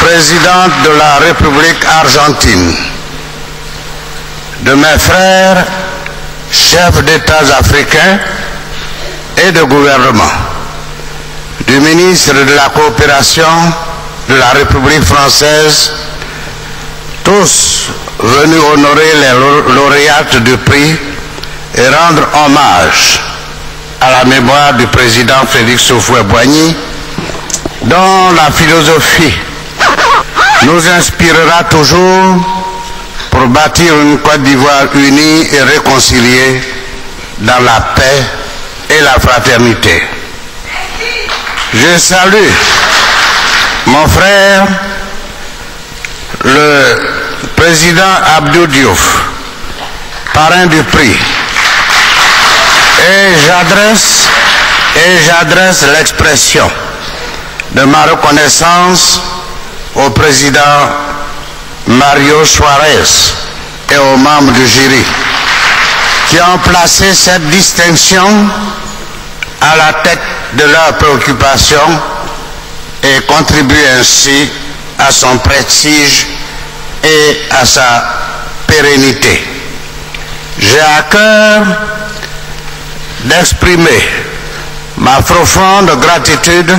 présidente de la République argentine, de mes frères, chefs d'État africains et de gouvernement, du ministre de la Coopération de la République française, tous venus honorer les lauréates du prix et rendre hommage à la mémoire du président Félix Houphouët-Boigny, dont la philosophie nous inspirera toujours pour bâtir une Côte d'Ivoire unie et réconciliée dans la paix et la fraternité. Je salue mon frère, le président Abdou Diouf, parrain du prix, et j'adresse l'expression de ma reconnaissance au président Mario Suarez et aux membres du jury qui ont placé cette distinction à la tête de leurs préoccupations et contribuent ainsi à son prestige et à sa pérennité. J'ai à cœur d'exprimer ma profonde gratitude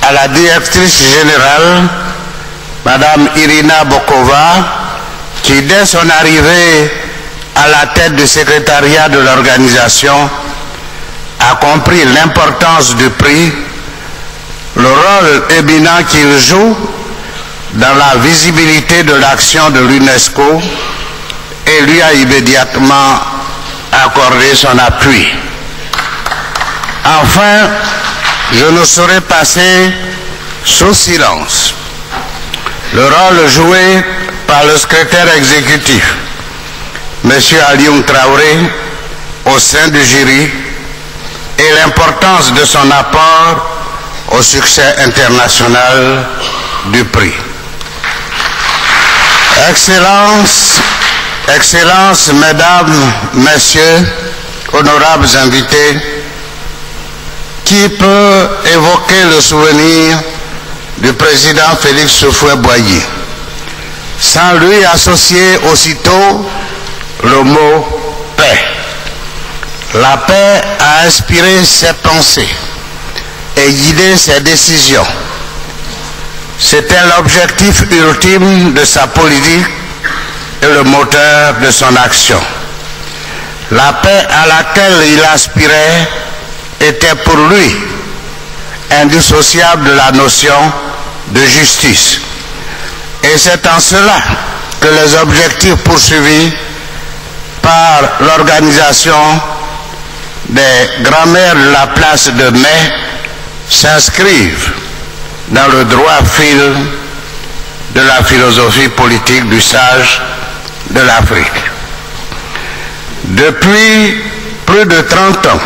à la directrice générale, Madame Irina Bokova, qui dès son arrivée à la tête du secrétariat de l'organisation a compris l'importance du prix, le rôle éminent qu'il joue dans la visibilité de l'action de l'UNESCO et lui a immédiatement accordé son appui. Enfin, je ne saurais passer sous silence le rôle joué par le secrétaire exécutif, M. Alioune Traoré, au sein du jury et l'importance de son apport au succès international du prix. Excellences, Mesdames, Messieurs, honorables invités, qui peut évoquer le souvenir du président Félix Houphouët-Boigny sans lui associer aussitôt le mot paix. La paix a inspiré ses pensées et guidé ses décisions. C'était l'objectif ultime de sa politique et le moteur de son action. La paix à laquelle il aspirait était pour lui indissociable de la notion de justice. Et c'est en cela que les objectifs poursuivis par l'organisation des grands-mères de la place de Mai s'inscrivent dans le droit fil de la philosophie politique du sage de l'Afrique. Depuis plus de 30 ans,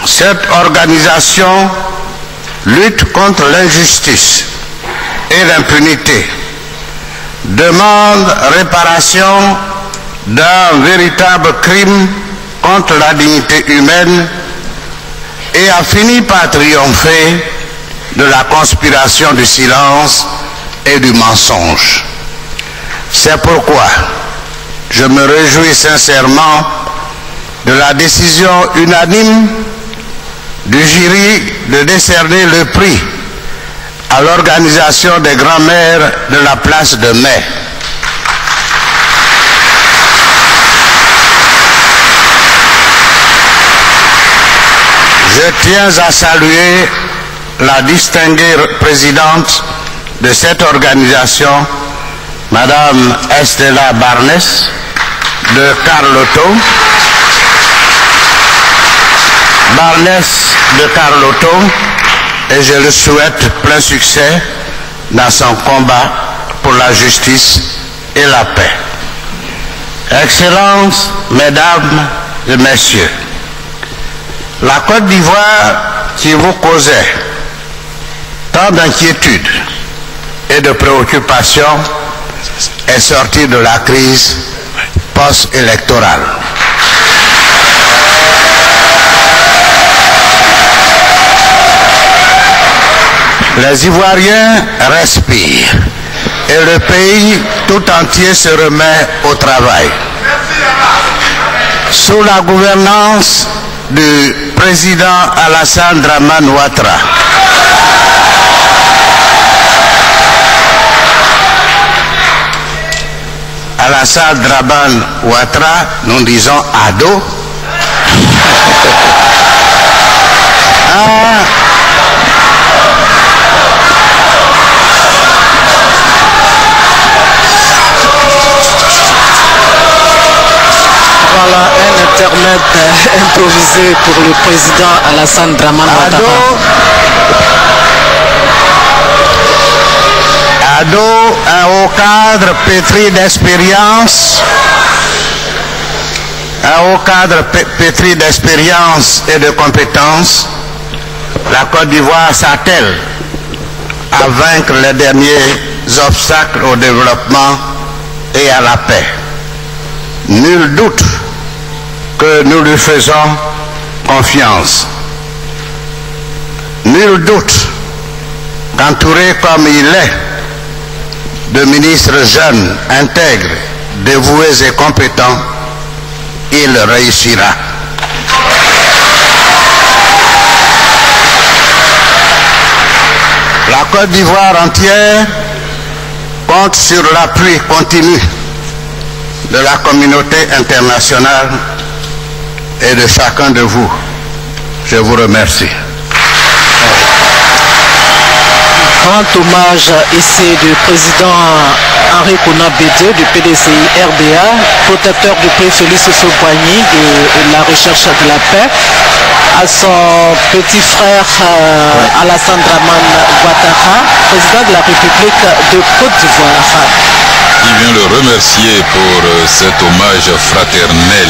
cette organisation lutte contre l'injustice et l'impunité, demande réparation d'un véritable crime contre la dignité humaine et a fini par triompher de la conspiration du silence et du mensonge. C'est pourquoi je me réjouis sincèrement de la décision unanime du jury de décerner le prix à l'organisation des grands-mères de la place de Mai. Je tiens à saluer la distinguée présidente de cette organisation, Madame Estela Barnes de Carlotto, et je lui souhaite plein succès dans son combat pour la justice et la paix. Excellences, Mesdames et Messieurs, la Côte d'Ivoire qui vous causait tant d'inquiétudes et de préoccupations est sortie de la crise post-électorale. Les Ivoiriens respirent et le pays tout entier se remet au travail. Sous la gouvernance du président Alassane Dramane Ouattara, Alassane Dramane Ouattara, nous disons ado. Voilà un intermède improvisé pour le président Alassane Dramane Ouattara. Ado, un haut cadre pétri d'expérience, et de compétences, la Côte d'Ivoire s'attelle à vaincre les derniers obstacles au développement et à la paix. Nul doute que nous lui faisons confiance. Nul doute qu'entouré comme il est de ministres jeunes, intègres, dévoués et compétents, il réussira. La Côte d'Ivoire entière compte sur l'appui continu de la communauté internationale et de chacun de vous. Je vous remercie. Grand hommage ici du président Henri Konan Bédié du PDCI RDA, protecteur du prix Félix Houphouët-Boigny de la recherche de la paix, à son petit frère Alassane Dramane Ouattara, président de la République de Côte d'Ivoire. Il vient le remercier pour cet hommage fraternel.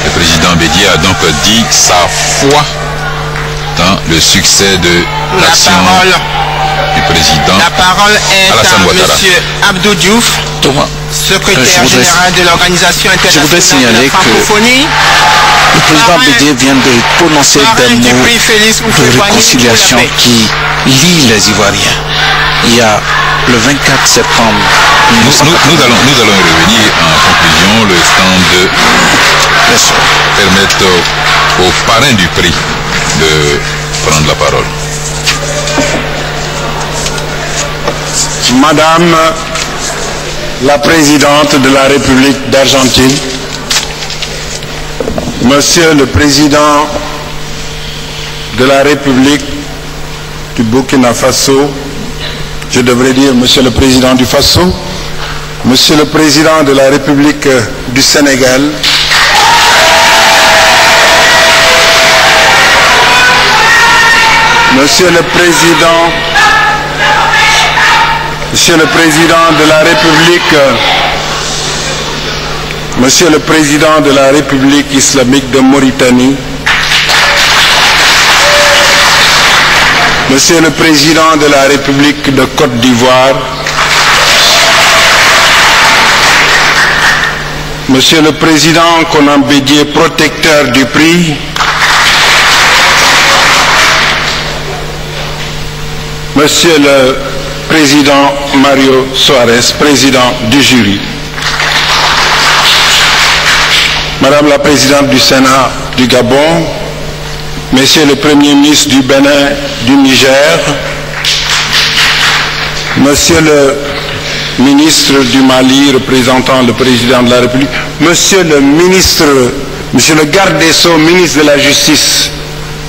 Le président Bédié a donc dit sa foi dans le succès de l'action du président. La parole est Alassane à Ouattara. M. Abdou Diouf, secrétaire général de l'Organisation internationale de la francophonie. Le président Bédié vient de prononcer des mots de réconciliation qui lient les Ivoiriens. Il y a le 24 septembre. Nous allons revenir en conclusion. Le temps de permettre aux parrains du prix de prendre la parole. Madame la Présidente de la République d'Argentine, Monsieur le Président de la République du Burkina Faso, je devrais dire Monsieur le Président du Faso, Monsieur le Président de la République du Sénégal, Monsieur le Président de la République, Monsieur le Président de la République islamique de Mauritanie, Monsieur le Président de la République de Côte d'Ivoire, Monsieur le Président Konan Bédié, protecteur du prix, Monsieur le Président Mario Soares, Président du jury, Madame la Présidente du Sénat du Gabon, Monsieur le Premier ministre du Bénin, du Niger, Monsieur le ministre du Mali représentant le Président de la République, Monsieur le ministre, Monsieur le garde des Sceaux, ministre de la Justice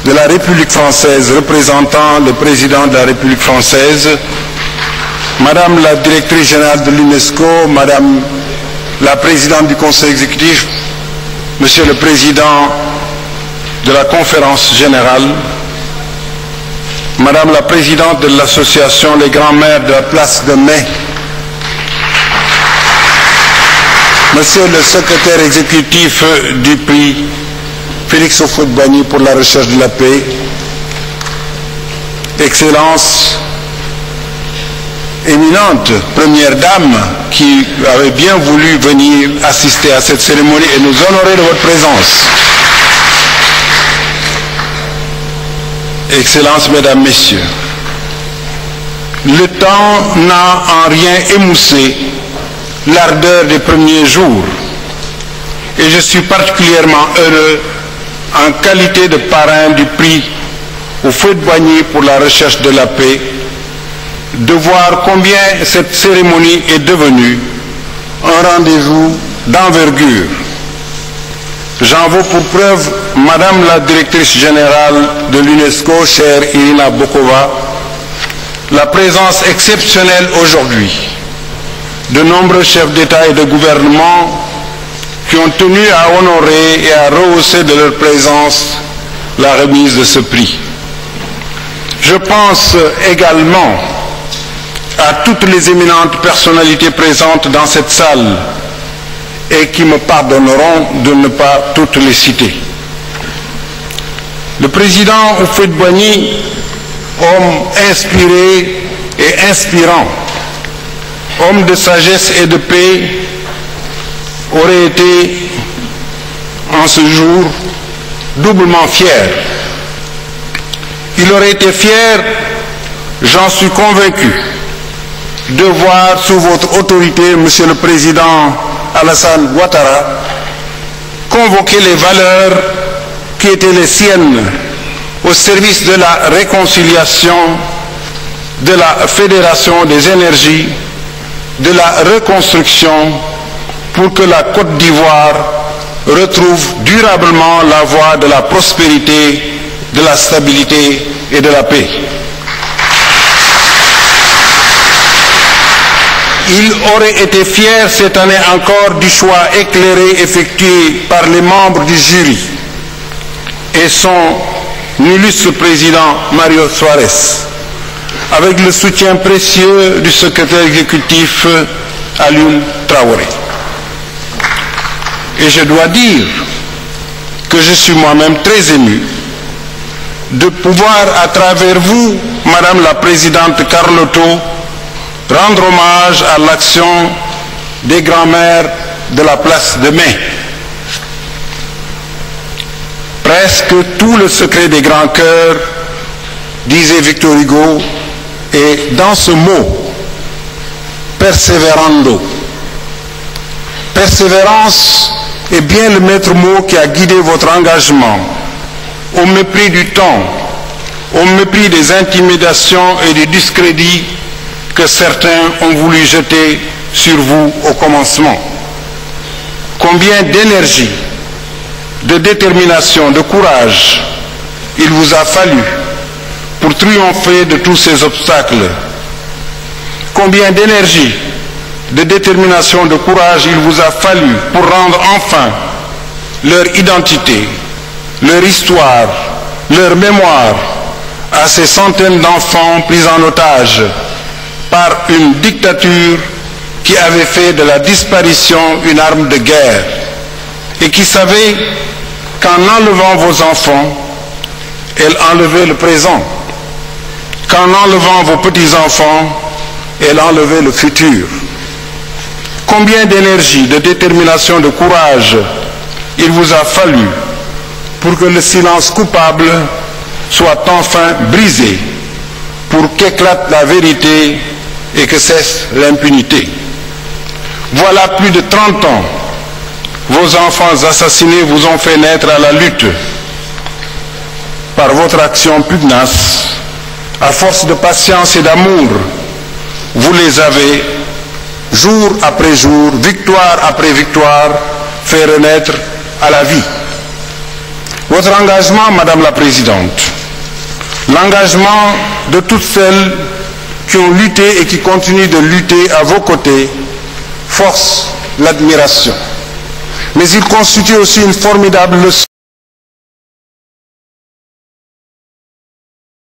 de la République française représentant le Président de la République française, Madame la directrice générale de l'UNESCO, Madame la présidente du Conseil exécutif, Monsieur le Président de la Conférence générale, Madame la présidente de l'association Les Grands-Mères de la Place de Mai, Monsieur le secrétaire exécutif du prix Félix Houphouët-Boigny pour la recherche de la paix, Excellence, éminente première dame qui avait bien voulu venir assister à cette cérémonie et nous honorer de votre présence. Excellences, Mesdames, Messieurs, le temps n'a en rien émoussé l'ardeur des premiers jours et je suis particulièrement heureux, en qualité de parrain du prix au feu de Boigny pour la recherche de la paix, de voir combien cette cérémonie est devenue un rendez-vous d'envergure. J'en veux pour preuve Madame la directrice générale de l'UNESCO, chère Irina Bokova, la présence exceptionnelle aujourd'hui de nombreux chefs d'État et de gouvernement qui ont tenu à honorer et à rehausser de leur présence la remise de ce prix. Je pense également à toutes les éminentes personnalités présentes dans cette salle et qui me pardonneront de ne pas toutes les citer. Le président Houphouët-Boigny, homme inspiré et inspirant, homme de sagesse et de paix, aurait été en ce jour doublement fier. Il aurait été fier, j'en suis convaincu, de voir sous votre autorité, Monsieur le Président Alassane Ouattara, convoquer les valeurs qui étaient les siennes au service de la réconciliation, de la fédération des énergies, de la reconstruction, pour que la Côte d'Ivoire retrouve durablement la voie de la prospérité, de la stabilité et de la paix. Il aurait été fier cette année encore du choix éclairé effectué par les membres du jury et son illustre président Mario Soares, avec le soutien précieux du secrétaire exécutif Alioune Traoré. Et je dois dire que je suis moi-même très ému de pouvoir, à travers vous, Madame la Présidente Carlotto, rendre hommage à l'action des grands-mères de la place de Mai. Presque tout le secret des grands cœurs, disait Victor Hugo, est dans ce mot, perseverando. Persévérance est bien le maître mot qui a guidé votre engagement, au mépris du temps, au mépris des intimidations et du discrédit que certains ont voulu jeter sur vous au commencement. Combien d'énergie, de détermination, de courage il vous a fallu pour triompher de tous ces obstacles. Combien d'énergie, de détermination, de courage il vous a fallu pour rendre enfin leur identité, leur histoire, leur mémoire à ces centaines d'enfants pris en otage par une dictature qui avait fait de la disparition une arme de guerre et qui savait qu'en enlevant vos enfants, elle enlevait le présent, qu'en enlevant vos petits-enfants, elle enlevait le futur. Combien d'énergie, de détermination, de courage il vous a fallu pour que le silence coupable soit enfin brisé, pour qu'éclate la vérité et que cesse l'impunité. Voilà plus de 30 ans, vos enfants assassinés vous ont fait naître à la lutte. Par votre action pugnace, à force de patience et d'amour, vous les avez, jour après jour, victoire après victoire, fait renaître à la vie. Votre engagement, Madame la Présidente, l'engagement de toutes celles qui ont lutté et qui continuent de lutter à vos côtés, force l'admiration. Mais il constitue aussi une formidable leçon